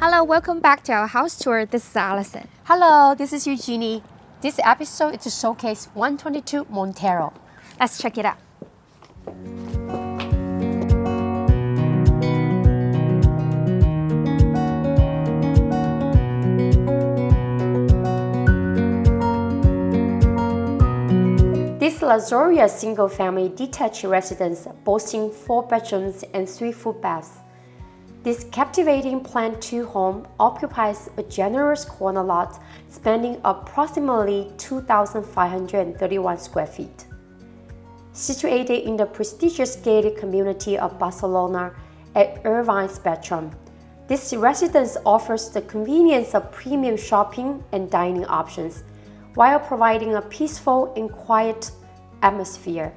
Hello, welcome back to our house tour. This is Allison. Hello, this is Eugenie. This episode is to showcase 122 Montero. Let's check it out. This luxurious single-family detached residence boasting 4 bedrooms and 3 full baths. This captivating Plan 2 home occupies a generous corner lot spanning approximately 2,531 square feet. Situated in the prestigious gated community of Barcelona at Irvine Spectrum, this residence offers the convenience of premium shopping and dining options, while providing a peaceful and quiet atmosphere.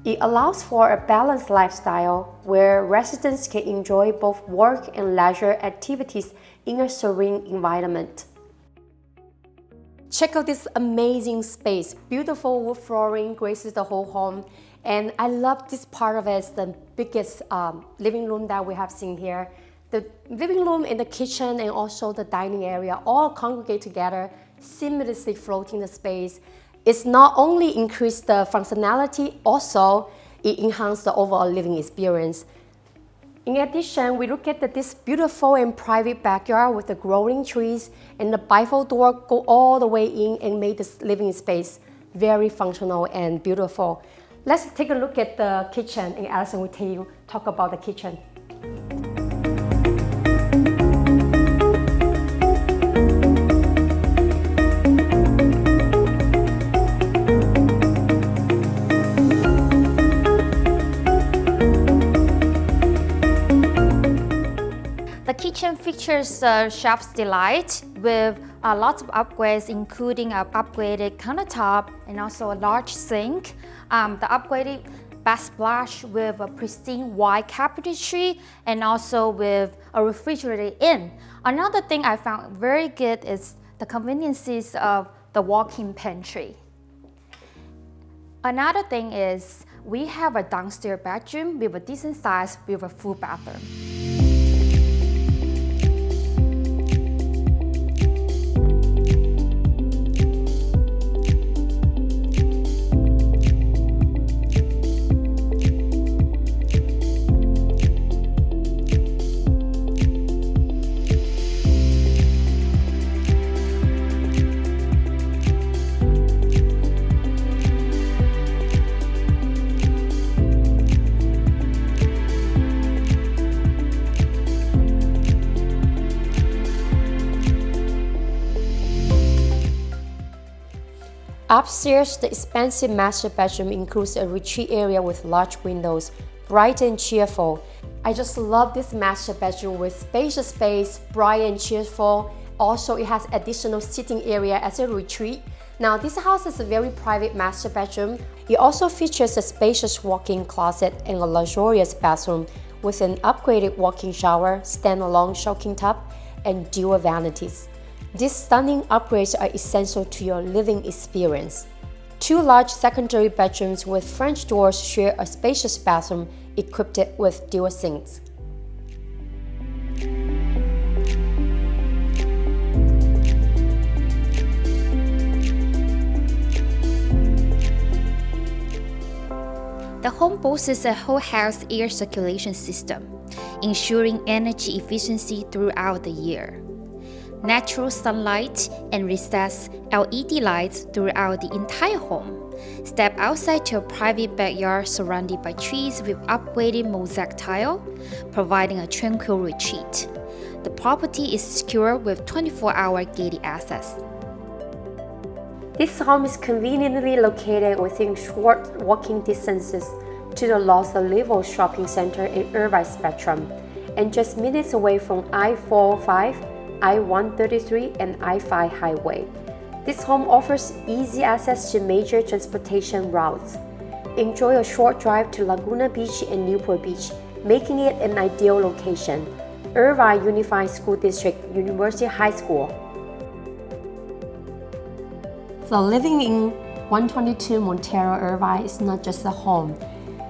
It allows for a balanced lifestyle where residents can enjoy both work and leisure activities in a serene environment. Check out this amazing space. Beautiful wood flooring graces the whole home, and I love this part of it. It's the biggest living room that we have seen here. The living room and the kitchen and also the dining area all congregate together, seamlessly floating the space. It's not only increased the functionality, also it enhanced the overall living experience. In addition, we look at this beautiful and private backyard with the growing trees, and the bifold door go all the way in and make this living space very functional and beautiful. Let's take a look at the kitchen, and Allison will talk about the kitchen. The kitchen features chef's delight with lots of upgrades, including an upgraded countertop and also a large sink. The upgraded backsplash with a pristine white cabinetry and also with a refrigerator in. Another thing I found very good is the conveniences of the walk-in pantry. Another thing is we have a downstairs bedroom with a decent size with a full bathroom. Upstairs, the expansive master bedroom includes a retreat area with large windows, bright and cheerful. I just love this master bedroom with spacious space, bright and cheerful. Also, it has additional sitting area as a retreat. Now, this house is a very private master bedroom. It also features a spacious walk-in closet and a luxurious bathroom with an upgraded walk-in shower, standalone soaking tub, and dual vanities. These stunning upgrades are essential to your living experience. 2 large secondary bedrooms with French doors share a spacious bathroom equipped with dual sinks. The home boasts a whole house air circulation system, ensuring energy efficiency throughout the year. Natural sunlight and recessed LED lights throughout the entire home. Step outside to a private backyard surrounded by trees with upgraded mosaic tile, providing a tranquil retreat. The property is secure with 24-hour gated access. This home is conveniently located within short walking distances to the Los Olivos shopping center in Irvine Spectrum, and just minutes away from I-405, I-133, and I-5 highway. This home offers easy access to major transportation routes. Enjoy a short drive to Laguna Beach and Newport Beach, making it an ideal location. Irvine Unified School District, University High School. So living in 122 Montero Irvine is not just a home.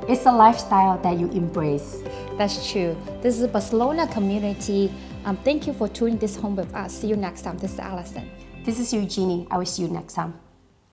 It's a lifestyle that you embrace. That's true. This is Barcelona community. Thank you for touring this home with us. See you next time. This is Allison. This is Eugenie. I will see you next time.